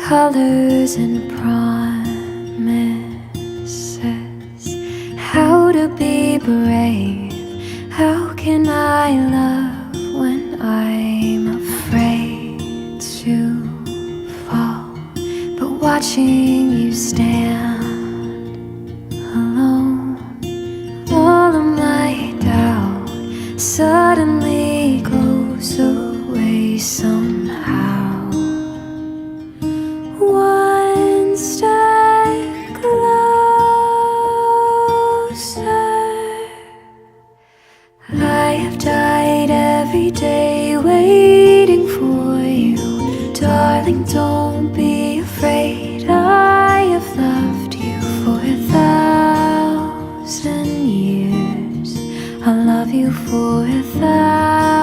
colors and promises, how to be brave. How can I love when I'm afraid to fall? But watching you stand alone, all of my doubt suddenly goes away somehow. One step closer. I have died every day waiting for you. Darling, don't be afraid. I have loved you for 1,000 years. I'll love you for 1,000